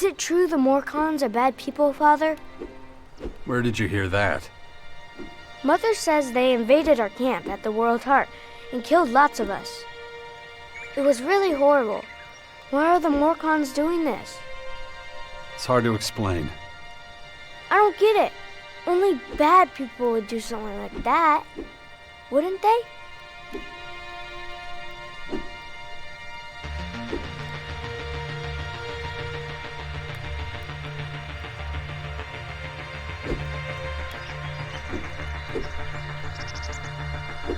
Is it true the Morcons are bad people, Father? Where did you hear that? Mother says they invaded our camp at the World Heart and killed lots of us. It was really horrible. Why are the Morcons doing this? It's hard to explain. I don't get it. Only bad people would do something like that, wouldn't they?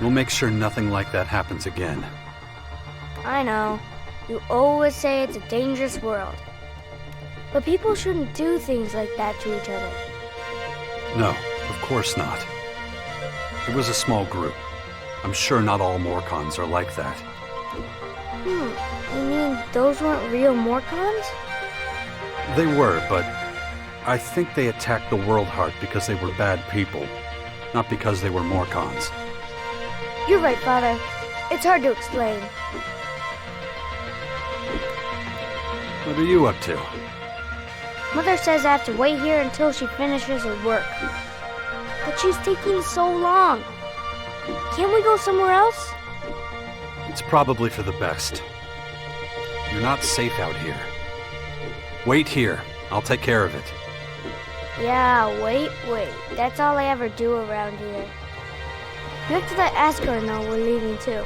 We'll make sure nothing like that happens again. I know. You always say it's a dangerous world. But people shouldn't do things like that to each other. No, of course not. It was a small group. I'm sure not all Morcons are like that. You mean those weren't real Morcons? They were, but I think they attacked the World Heart because they were bad people, not because they were Morcons. You're right, Father. It's hard to explain. What are you up to? Mother says I have to wait here until she finishes her work. But she's taking so long. Can't we go somewhere else? It's probably for the best. You're not safe out here. Wait here. I'll take care of it. Yeah, wait. That's all I ever do around here. You have to let Asker know we're leaving too.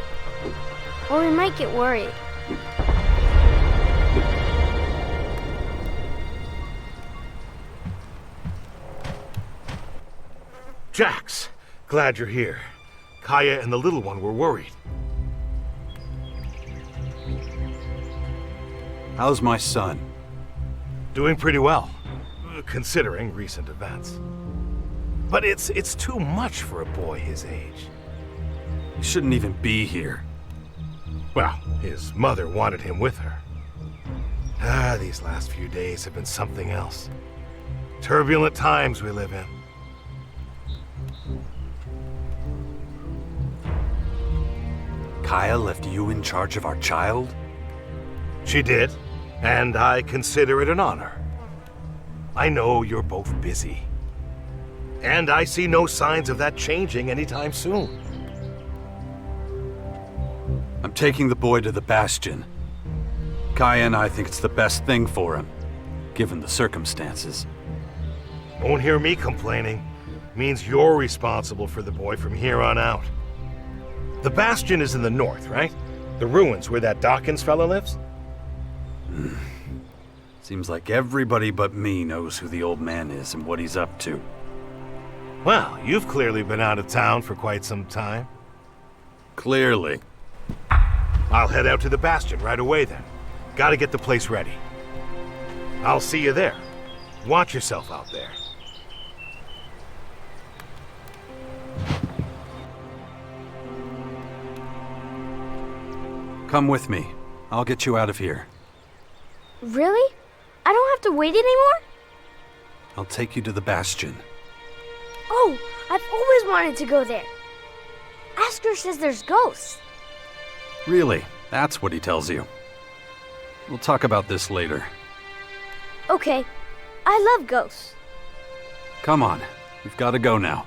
Or we might get worried. Jax, glad you're here. Kaya and the little one were worried. How's my son? Doing pretty well, considering recent events. But it's too much for a boy his age. He shouldn't even be here. Well, his mother wanted him with her. These last few days have been something else. Turbulent times we live in. Kaya left you in charge of our child? She did, and I consider it an honor. I know you're both busy. And I see no signs of that changing anytime soon. I'm taking the boy to the Bastion. Kaya and I think it's the best thing for him, given the circumstances. Won't hear me complaining. Means you're responsible for the boy from here on out. The Bastion is in the north, right? The ruins where that Dawkins fella lives? Seems like everybody but me knows who the old man is and what he's up to. Well, you've clearly been out of town for quite some time. Clearly. I'll head out to the Bastion right away then. Gotta get the place ready. I'll see you there. Watch yourself out there. Come with me. I'll get you out of here. Really? I don't have to wait anymore? I'll take you to the Bastion. Oh, I've always wanted to go there. Asker says there's ghosts. Really? That's what he tells you. We'll talk about this later. Okay, I love ghosts. Come on. We've got to go now.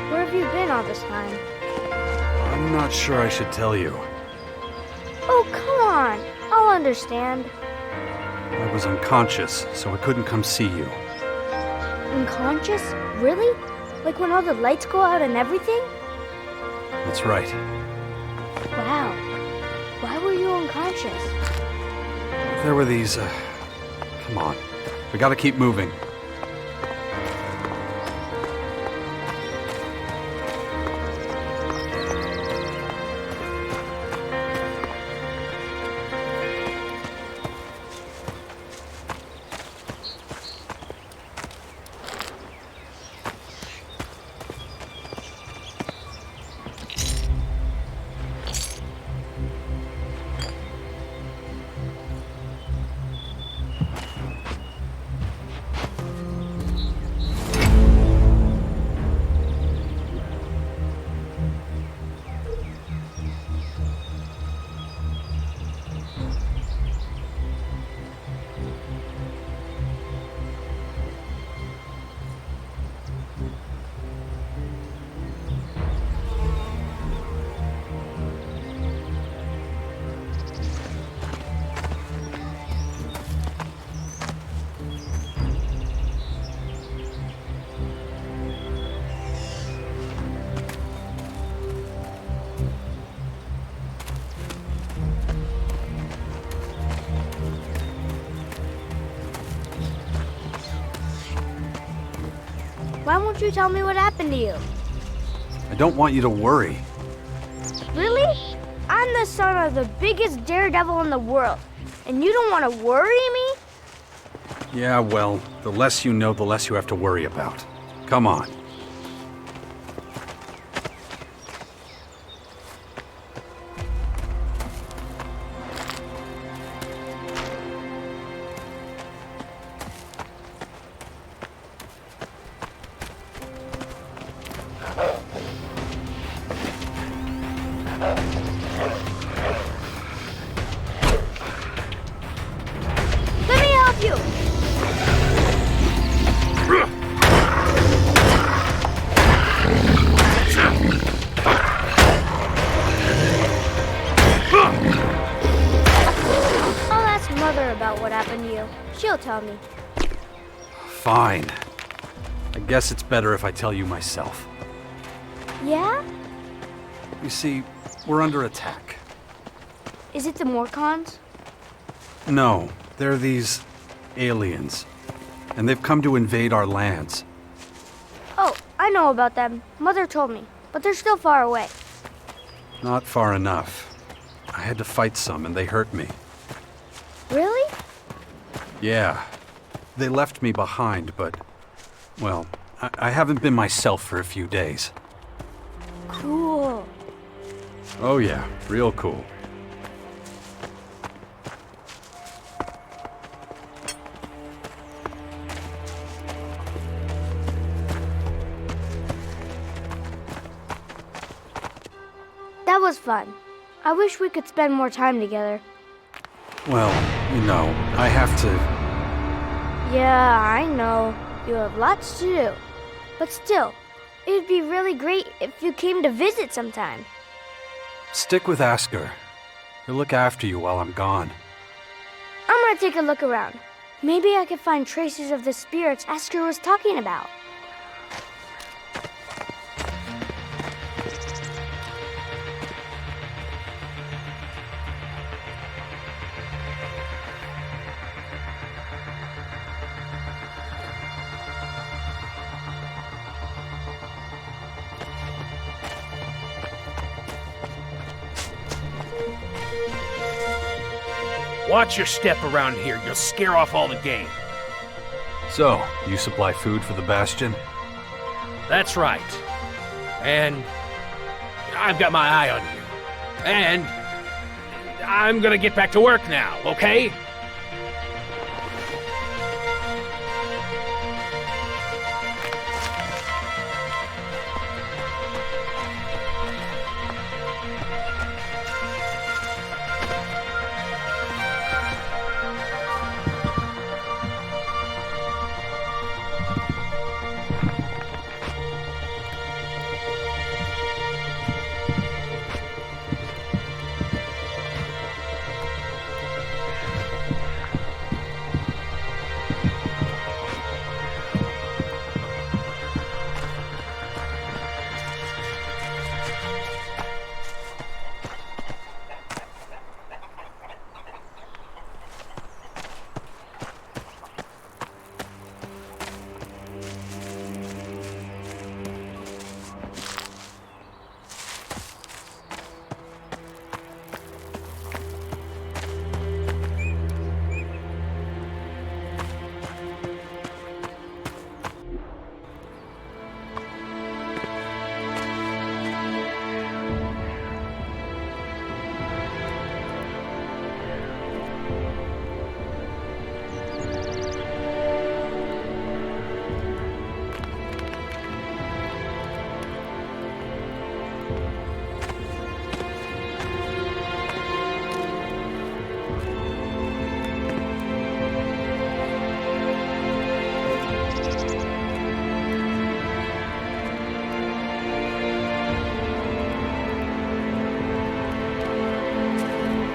Where have you been all this time? I'm not sure I should tell you. Oh, come on. I'll understand. I was unconscious, so I couldn't come see you. Unconscious? Really? Like when all the lights go out and everything? That's right. Wow. Why were you unconscious? There were these, Come on. We gotta keep moving. don't you tell me what happened to you? I don't want you to worry. Really? I'm the son of the biggest daredevil in the world, and you don't want to worry me? Yeah, well, the less you know, the less you have to worry about. Come on. Let me help you! I'll ask Mother about what happened to you. She'll tell me. Fine. I guess it's better if I tell you myself. Yeah? You see, we're under attack. Is it the Morcons? No, they're these aliens. And they've come to invade our lands. Oh, I know about them. Mother told me, but they're still far away. Not far enough. I had to fight some and they hurt me. Really? Yeah. They left me behind, but... well, I haven't been myself for a few days. Cool. Oh yeah, real cool. That was fun. I wish we could spend more time together. Well, you know, I have to... Yeah, I know. You have lots to do. But still, it'd be really great if you came to visit sometime. Stick with Asker. He'll look after you while I'm gone. I'm gonna take a look around. Maybe I could find traces of the spirits Asker was talking about. Watch your step around here. You'll scare off all the game. So, you supply food for the Bastion? That's right. And I've got my eye on you. And I'm gonna get back to work now, okay?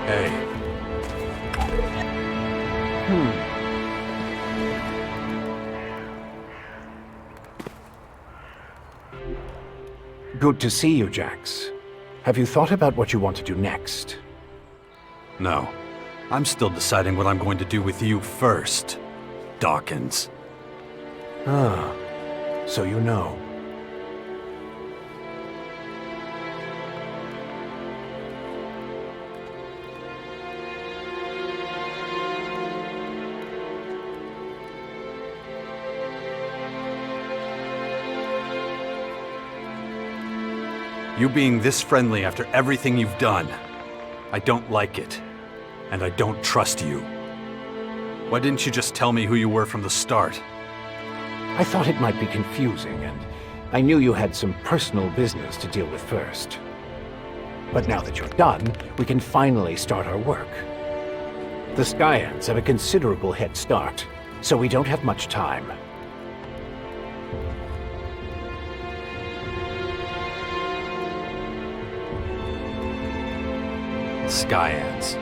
Hey. Good to see you, Jax. Have you thought about what you want to do next? No. I'm still deciding what I'm going to do with you first, Dawkins. Ah, so you know. You being this friendly after everything you've done. I don't like it. And I don't trust you. Why didn't you just tell me who you were from the start? I thought it might be confusing, and I knew you had some personal business to deal with first. But now that you're done, we can finally start our work. The Skyans have a considerable head start, so we don't have much time. Skyans.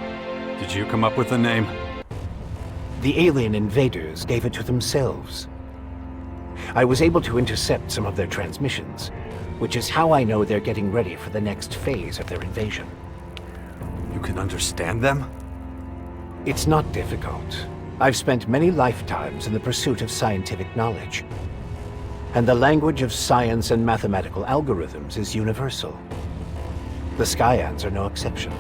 Did you come up with the name? The alien invaders gave it to themselves. I was able to intercept some of their transmissions, which is how I know they're getting ready for the next phase of their invasion. You can understand them? It's not difficult. I've spent many lifetimes in the pursuit of scientific knowledge. And the language of science and mathematical algorithms is universal. The Skyans are no exception.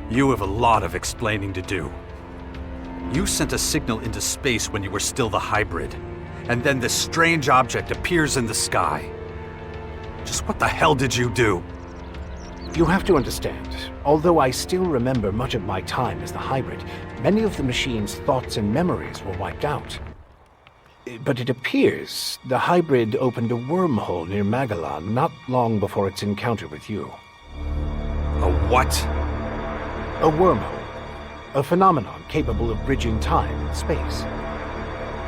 You have a lot of explaining to do. You sent a signal into space when you were still the hybrid, and then this strange object appears in the sky. Just what the hell did you do? You have to understand, although I still remember much of my time as the hybrid, many of the machine's thoughts and memories were wiped out. But it appears the hybrid opened a wormhole near Magalan not long before its encounter with you. A what? A wormhole. A phenomenon capable of bridging time and space.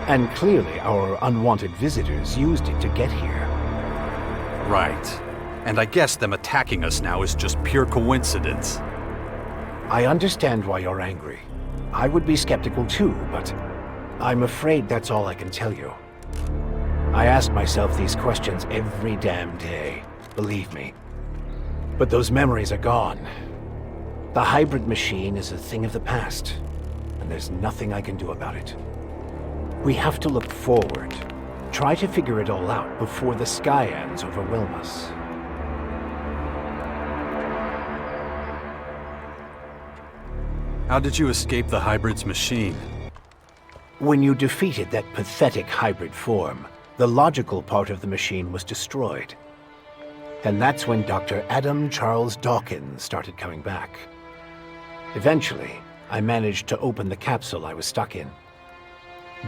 And clearly our unwanted visitors used it to get here. Right. And I guess them attacking us now is just pure coincidence. I understand why you're angry. I would be skeptical too, but I'm afraid that's all I can tell you. I ask myself these questions every damn day, believe me. But those memories are gone. The hybrid machine is a thing of the past, and there's nothing I can do about it. We have to look forward, try to figure it all out before the Skyans overwhelm us. How did you escape the hybrid's machine? When you defeated that pathetic hybrid form, the logical part of the machine was destroyed. And that's when Dr. Adam Charles Dawkins started coming back. Eventually, I managed to open the capsule I was stuck in.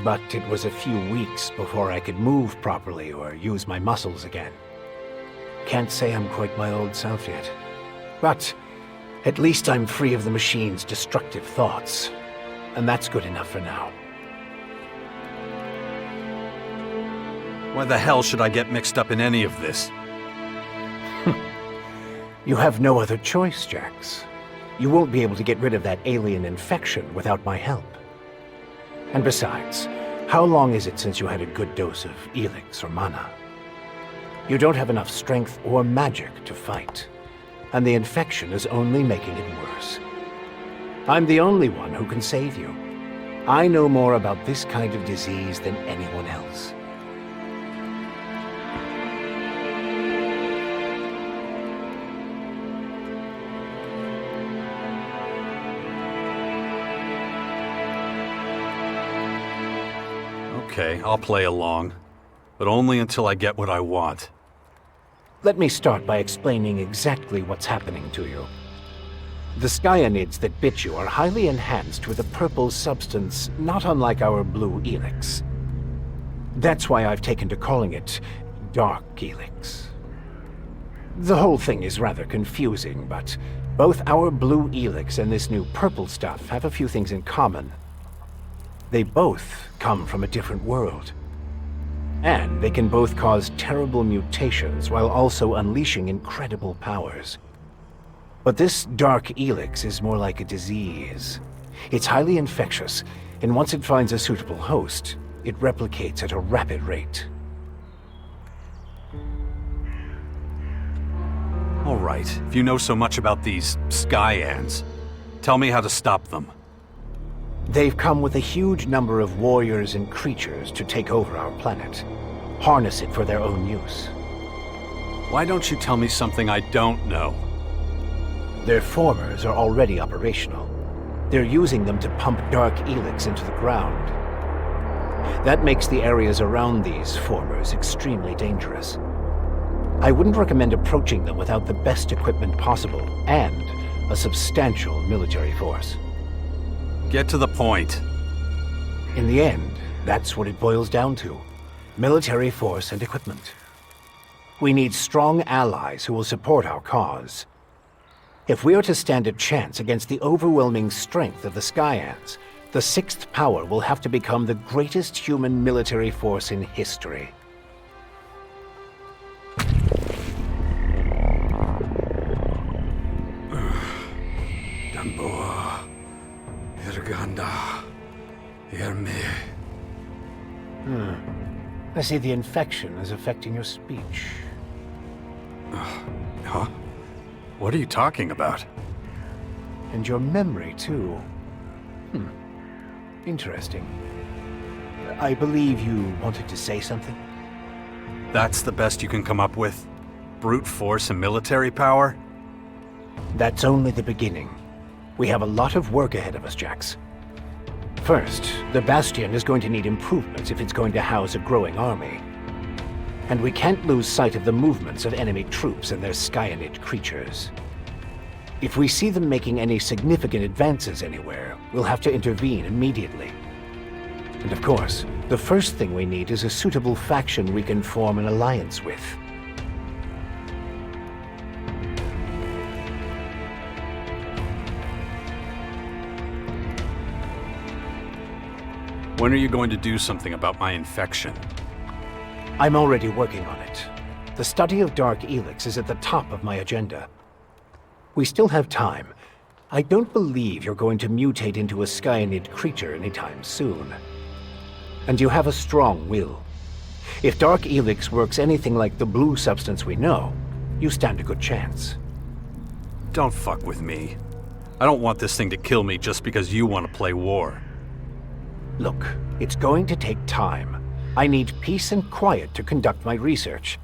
But it was a few weeks before I could move properly or use my muscles again. Can't say I'm quite my old self yet. But at least I'm free of the machine's destructive thoughts. And that's good enough for now. Why the hell should I get mixed up in any of this? You have no other choice, Jax. You won't be able to get rid of that alien infection without my help. And besides, how long is it since you had a good dose of ELEX or mana? You don't have enough strength or magic to fight, and the infection is only making it worse. I'm the only one who can save you. I know more about this kind of disease than anyone else. Okay, I'll play along. But only until I get what I want. Let me start by explaining exactly what's happening to you. The skyanids that bit you are highly enhanced with a purple substance not unlike our blue ELEX. That's why I've taken to calling it Dark ELEX. The whole thing is rather confusing, but both our blue ELEX and this new purple stuff have a few things in common. They both come from a different world. And they can both cause terrible mutations while also unleashing incredible powers. But this Dark ELEX is more like a disease. It's highly infectious, and once it finds a suitable host, it replicates at a rapid rate. All right, if you know so much about these Skyans, tell me how to stop them. They've come with a huge number of warriors and creatures to take over our planet, harness it for their own use. Why don't you tell me something I don't know? Their formers are already operational. They're using them to pump dark ELEX into the ground. That makes the areas around these formers extremely dangerous. I wouldn't recommend approaching them without the best equipment possible and a substantial military force. Get to the point. In the end, that's what it boils down to. Military force and equipment. We need strong allies who will support our cause. If we are to stand a chance against the overwhelming strength of the Skyans, the Sixth Power will have to become the greatest human military force in history. Damboa, Irganda, Yerme. I see the infection is affecting your speech. Huh? What are you talking about? And your memory, too. Interesting. I believe you wanted to say something? That's the best you can come up with? Brute force and military power? That's only the beginning. We have a lot of work ahead of us, Jax. First, the Bastion is going to need improvements if it's going to house a growing army. And we can't lose sight of the movements of enemy troops and their Skyanid creatures. If we see them making any significant advances anywhere, we'll have to intervene immediately. And of course, the first thing we need is a suitable faction we can form an alliance with. When are you going to do something about my infection? I'm already working on it. The study of dark ELEX is at the top of my agenda. We still have time. I don't believe you're going to mutate into a Skyanid creature anytime soon. And you have a strong will. If dark ELEX works anything like the blue substance we know, you stand a good chance. Don't fuck with me. I don't want this thing to kill me just because you want to play war. Look, it's going to take time. I need peace and quiet to conduct my research.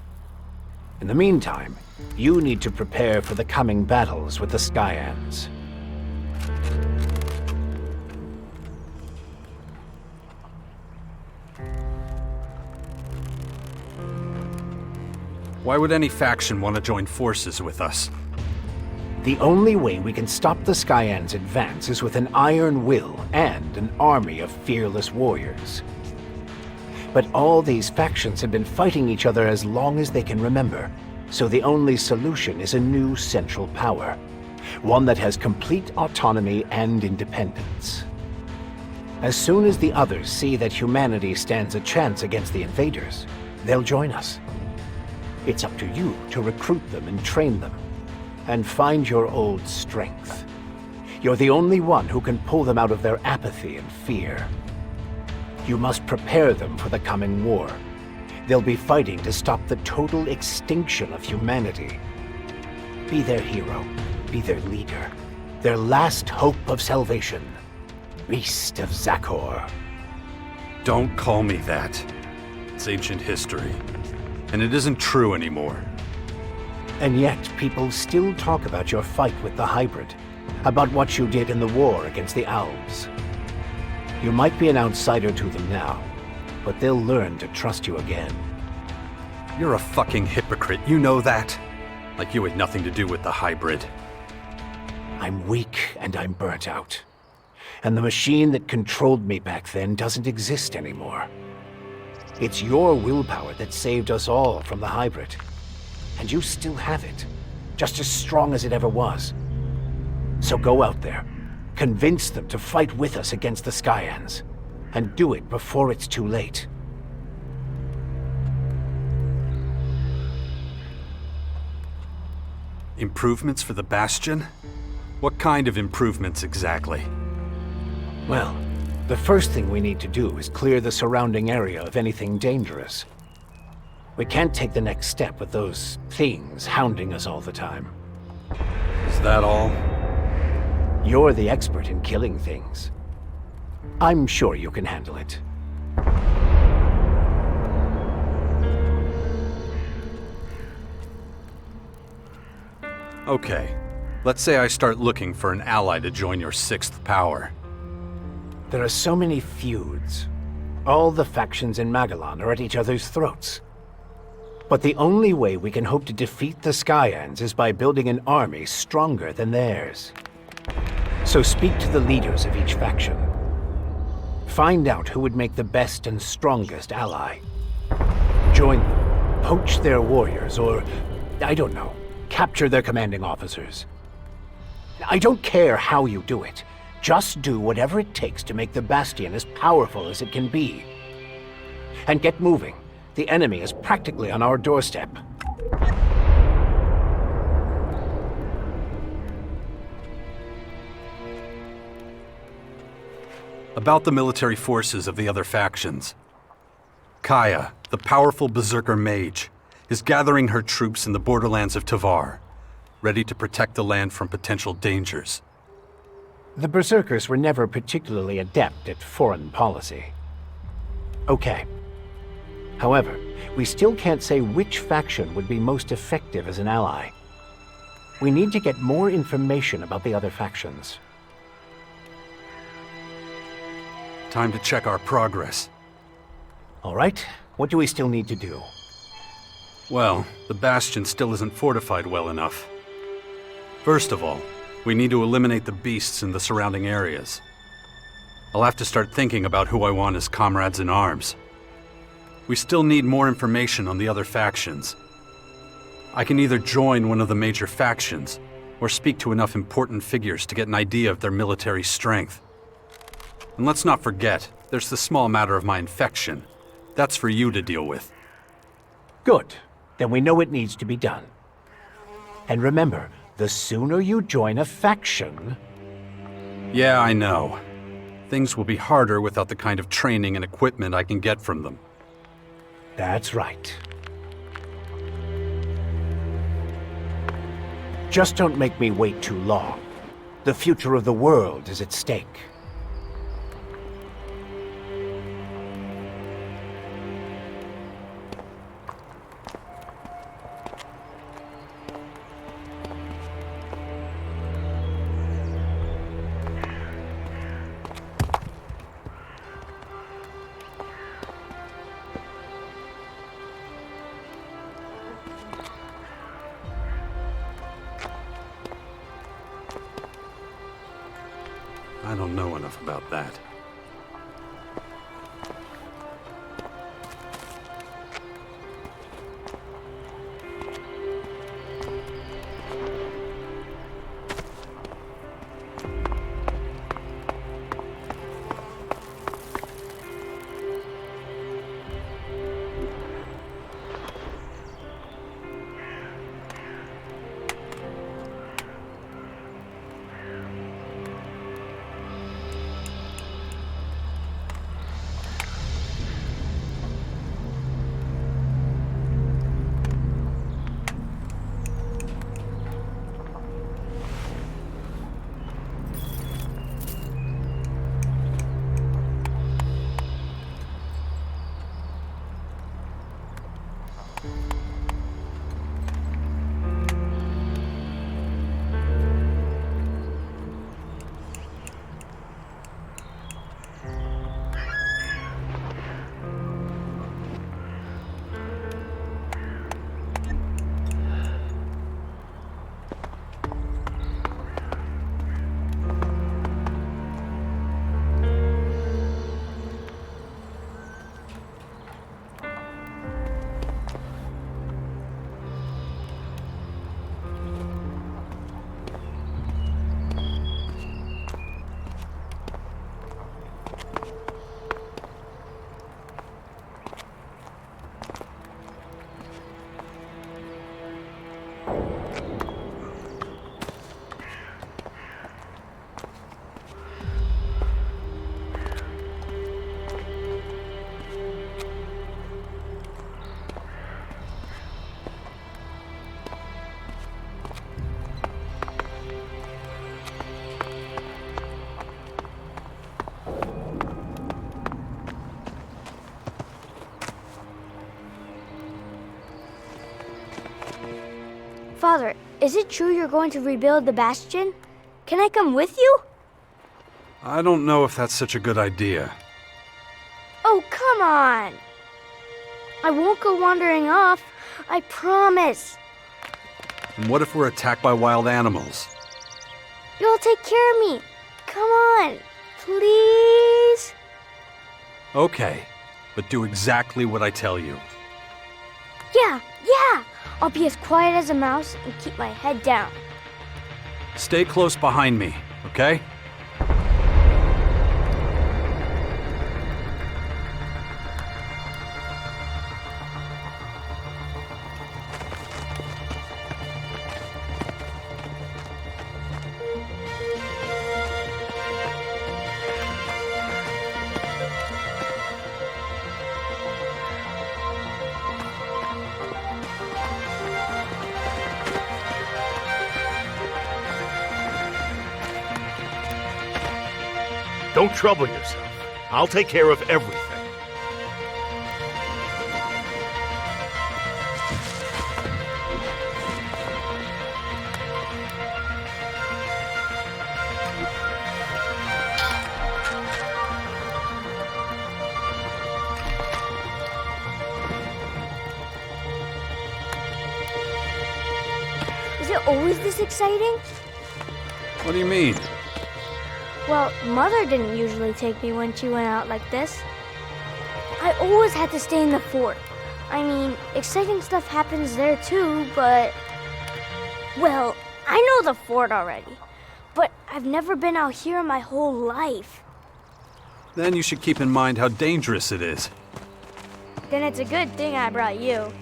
In the meantime, you need to prepare for the coming battles with the Skyans. Why would any faction want to join forces with us? The only way we can stop the Skyans' advance is with an iron will and an army of fearless warriors. But all these factions have been fighting each other as long as they can remember, so the only solution is a new central power, one that has complete autonomy and independence. As soon as the others see that humanity stands a chance against the invaders, they'll join us. It's up to you to recruit them and train them, and find your old strength. You're the only one who can pull them out of their apathy and fear. You must prepare them for the coming war. They'll be fighting to stop the total extinction of humanity. Be their hero, be their leader, their last hope of salvation. Beast of Zakor. Don't call me that. It's ancient history, and it isn't true anymore. And yet, people still talk about your fight with the hybrid, about what you did in the war against the Alves. You might be an outsider to them now, but they'll learn to trust you again. You're a fucking hypocrite, you know that? Like you had nothing to do with the hybrid. I'm weak and I'm burnt out. And the machine that controlled me back then doesn't exist anymore. It's your willpower that saved us all from the hybrid. And you still have it, just as strong as it ever was. So go out there, convince them to fight with us against the Skyans, and do it before it's too late. Improvements for the Bastion? What kind of improvements exactly? Well, the first thing we need to do is clear the surrounding area of anything dangerous. We can't take the next step with those things hounding us all the time. Is that all? You're the expert in killing things. I'm sure you can handle it. Okay, Let's say I start looking for an ally to join your sixth power. There are so many feuds. All the factions in Magalan are at each other's throats. But the only way we can hope to defeat the Skyans is by building an army stronger than theirs. So speak to the leaders of each faction. Find out who would make the best and strongest ally. Join them, poach their warriors, or, I don't know, capture their commanding officers. I don't care how you do it. Just do whatever it takes to make the Bastion as powerful as it can be. And get moving. The enemy is practically on our doorstep. About the military forces of the other factions. Kaya, the powerful berserker mage, is gathering her troops in the borderlands of Tavar, ready to protect the land from potential dangers. The berserkers were never particularly adept at foreign policy. Okay. However, we still can't say which faction would be most effective as an ally. We need to get more information about the other factions. Time to check our progress. All right, what do we still need to do? Well, the Bastion still isn't fortified well enough. First of all, we need to eliminate the beasts in the surrounding areas. I'll have to start thinking about who I want as comrades in arms. We still need more information on the other factions. I can either join one of the major factions, or speak to enough important figures to get an idea of their military strength. And let's not forget, there's the small matter of my infection. That's for you to deal with. Good. Then we know it needs to be done. And remember, the sooner you join a faction... Yeah, I know. Things will be harder without the kind of training and equipment I can get from them. That's right. Just don't make me wait too long. The future of the world is at stake. I don't know enough about that. Father, is it true you're going to rebuild the Bastion? Can I come with you? I don't know if that's such a good idea. Oh, come on! I won't go wandering off. I promise. And what if we're attacked by wild animals? You'll take care of me. Come on, please? Okay, but do exactly what I tell you. Yeah. I'll be as quiet as a mouse and keep my head down. Stay close behind me, okay? Don't trouble yourself. I'll take care of everything. Is it always this exciting? What do you mean? Well, Mother didn't usually take me when she went out like this. I always had to stay in the fort. I mean, exciting stuff happens there too, but... Well, I know the fort already, but I've never been out here my whole life. Then you should keep in mind how dangerous it is. Then it's a good thing I brought you.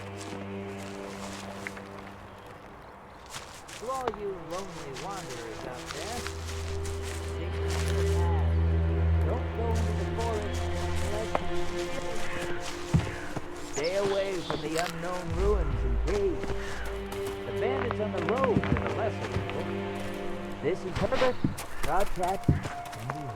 To all you lonely wanderers out there, stick to the path. Don't go into the forest unless you stay away from the unknown ruins and caves. The bandits on the road are the lesser evil. This is Herbert, Rodcat, and you.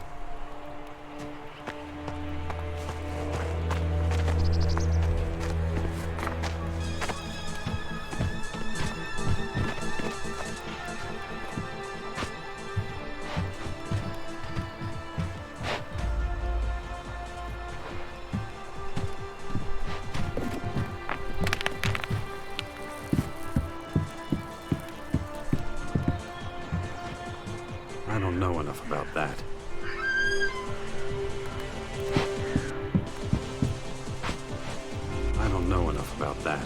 I don't know enough about that. I don't know enough about that.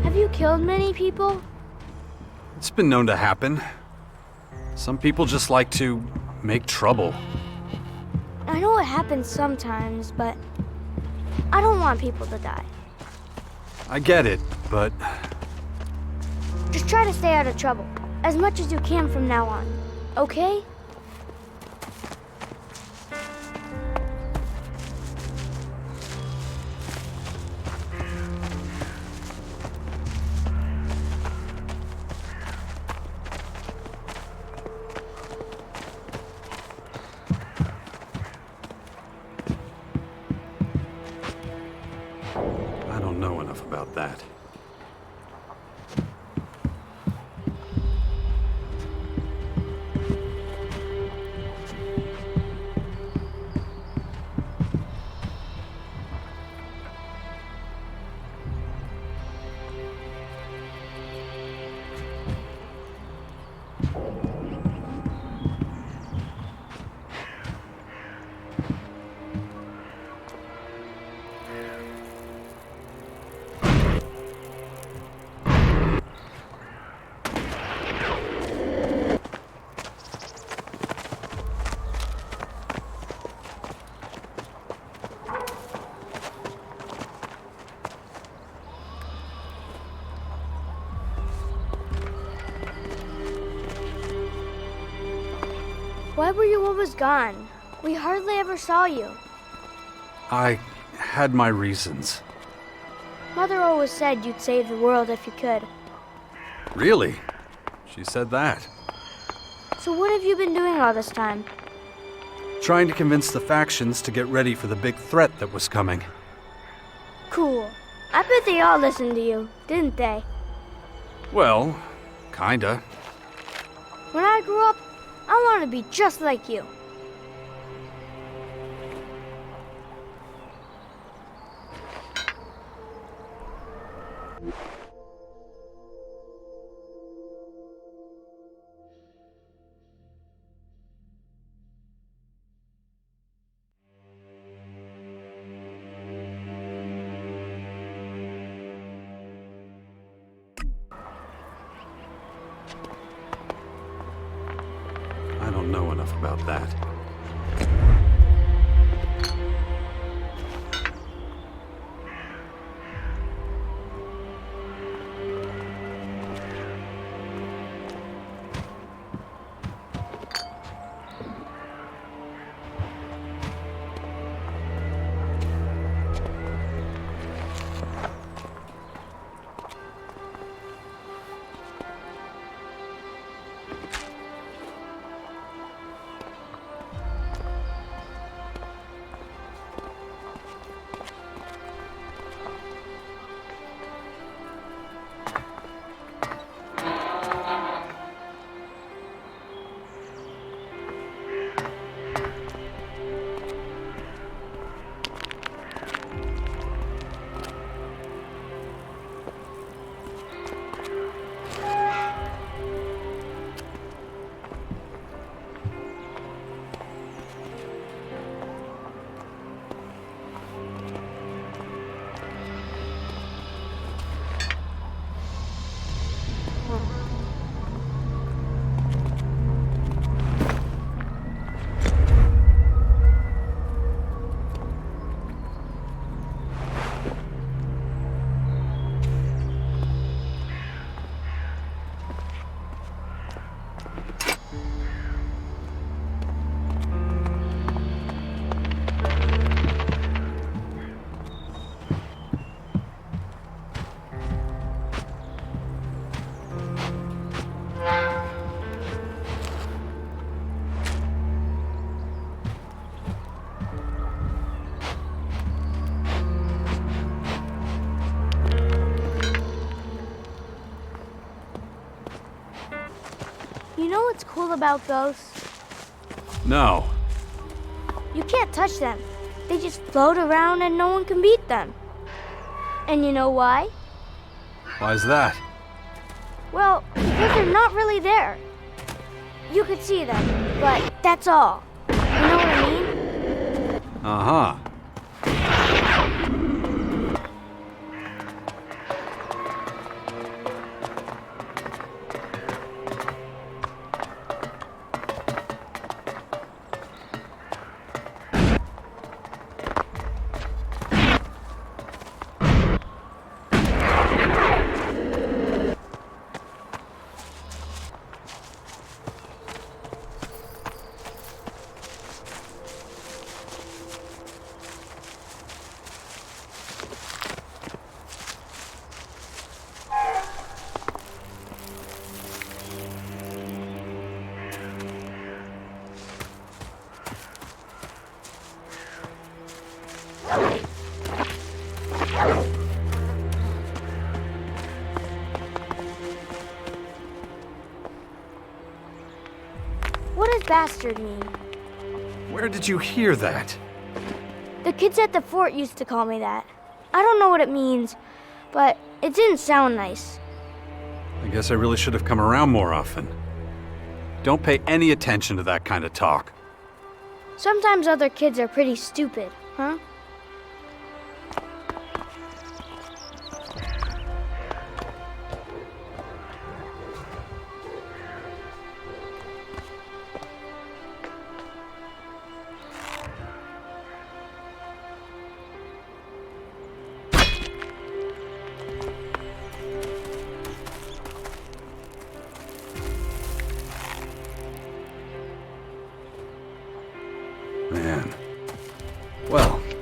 Have you killed many people? It's been known to happen. Some people just like to make trouble. I know it happens sometimes, but I don't want people to die. I get it, but Just try to stay out of trouble, as much as you can from now on, okay? I don't know enough about that. Why were you always gone? We hardly ever saw you. I had my reasons. Mother always said you'd save the world if you could. Really? She said that. So what have you been doing all this time? Trying to convince the factions to get ready for the big threat that was coming. Cool. I bet they all listened to you, didn't they? Well, kinda. When I grow up, I want to be just like you. I don't know enough about that. You know what's cool about ghosts? No. You can't touch them. They just float around and no one can beat them. And you know why? Why's that? Well, because they're not really there. You could see them, but that's all. You know what I mean? Uh-huh. What does bastard mean? Where did you hear that? The kids at the fort used to call me that. I don't know what it means, but it didn't sound nice. I guess I really should have come around more often. Don't pay any attention to that kind of talk. Sometimes other kids are pretty stupid, huh?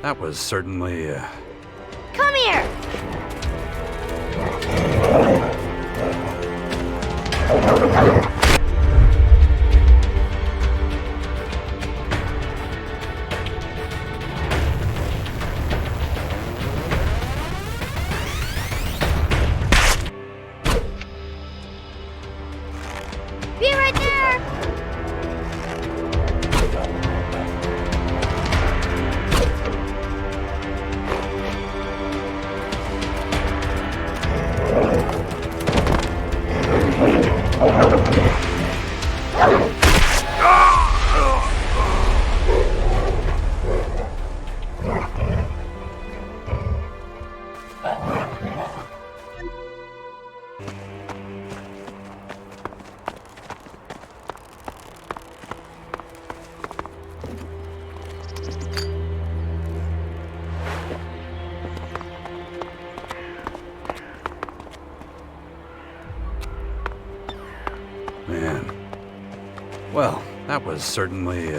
that was certainly, Come here! Be right there! man. Well, that was certainly,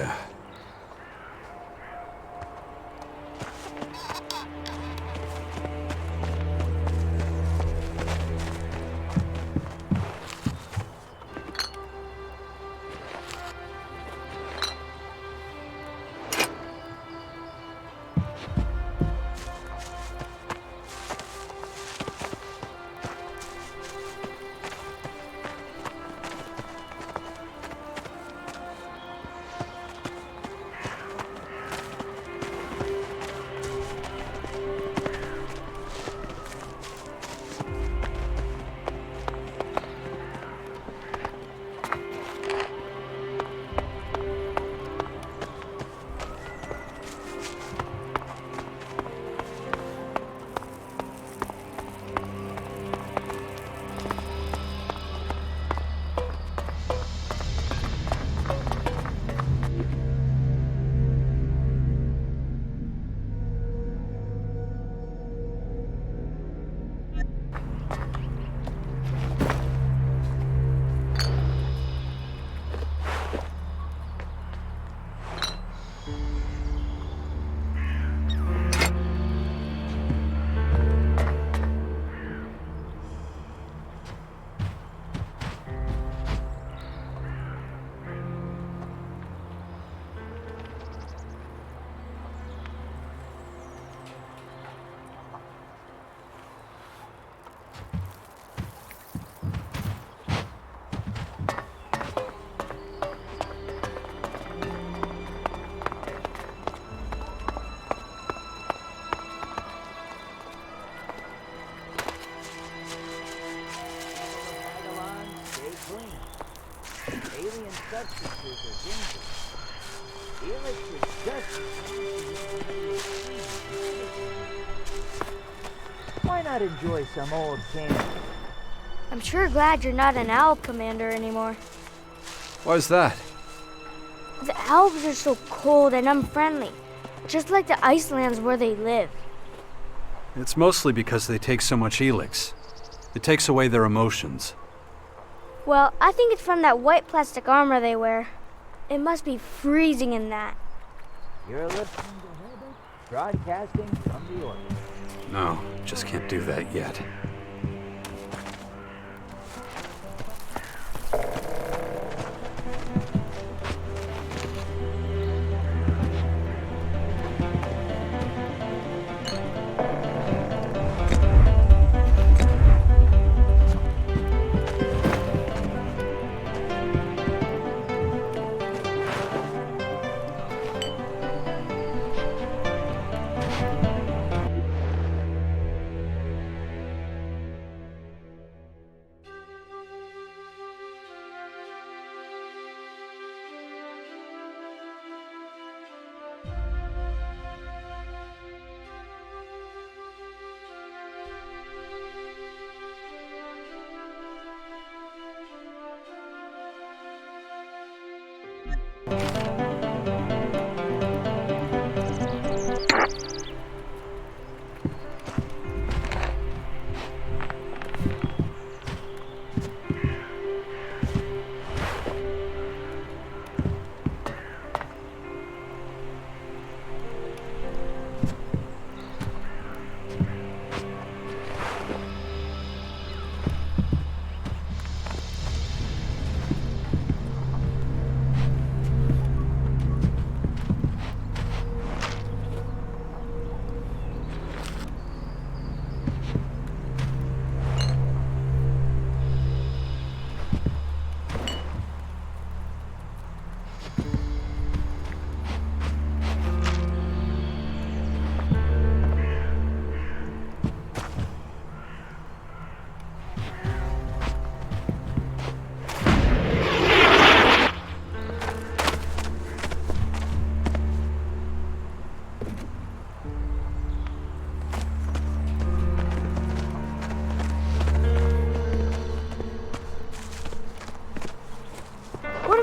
Magalan, stay clean. Alien substances are dangerous. ELEX is just Why not enjoy some old candy? I'm sure glad you're not an elf commander anymore. why's that? The elves are so cold and unfriendly, just like the Icelands where they live. It's mostly because they take so much ELEX. It takes away their emotions. Well, I think it's from that white plastic armor they wear. It must be freezing in that. You're listening to Herbert, broadcasting from the orbit. No, just can't do that yet.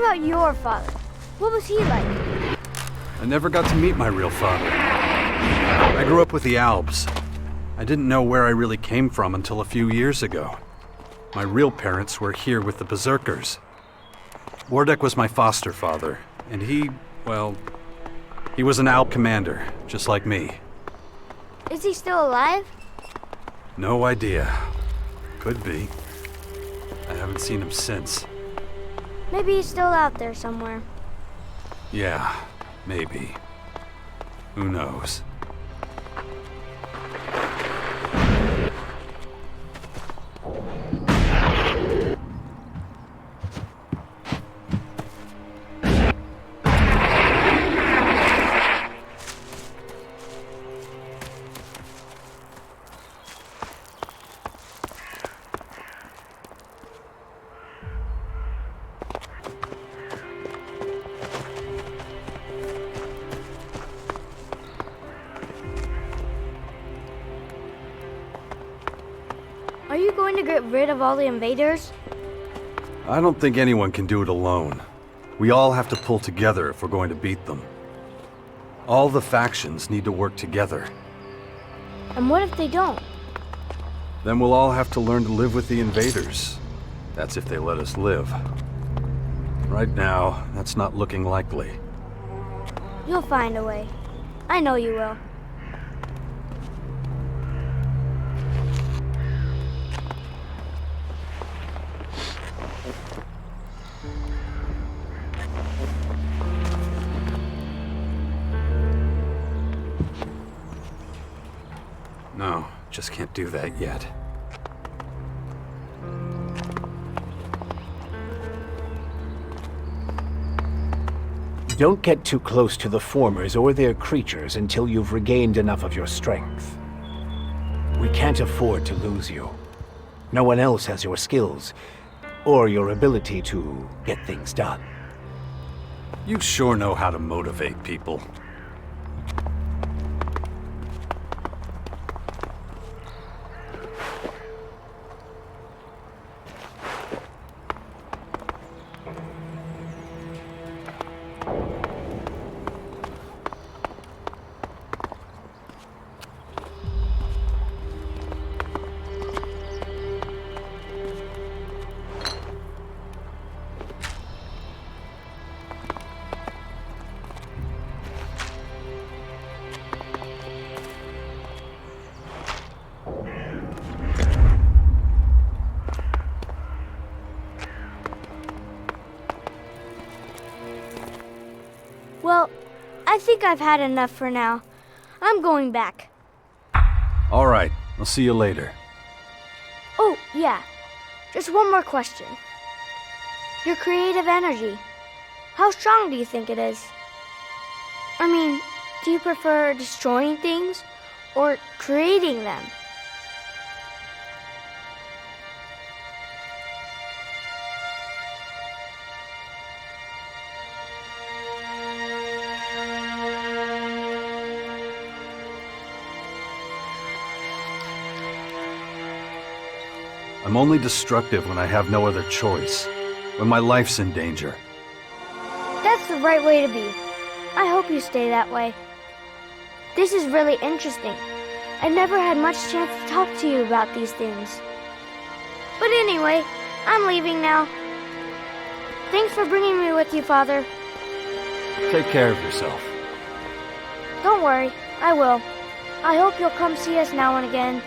about your father? What was he like? I never got to meet my real father. I grew up with the Albs. I didn't know where I really came from until a few years ago. My real parents were here with the Berserkers. Wardek was my foster father, and he was an Alb commander, just like me. Is he still alive? No idea. Could be. I haven't seen him since. Maybe he's still out there somewhere. Yeah, maybe. Who knows? Are you going to get rid of all the invaders? I don't think anyone can do it alone. We all have to pull together if we're going to beat them. All the factions need to work together. And what if they don't? Then we'll all have to learn to live with the invaders. That's if they let us live. Right now, that's not looking likely. You'll find a way. I know you will. No, just can't do that yet. Don't get too close to the Formers or their creatures until you've regained enough of your strength. We can't afford to lose you. No one else has your skills, or your ability to get things done. You sure know how to motivate people. Well, I think I've had enough for now. I'm going back. All right, I'll see you later. Oh, yeah. Just one more question. Your creative energy. How strong do you think it is? I mean, do you prefer destroying things or creating them? I'm only destructive when I have no other choice, when my life's in danger. That's the right way to be. I hope you stay that way. This is really interesting. I never had much chance to talk to you about these things. But anyway, I'm leaving now. Thanks for bringing me with you, Father. Take care of yourself. Don't worry, I will. I hope you'll come see us now and again.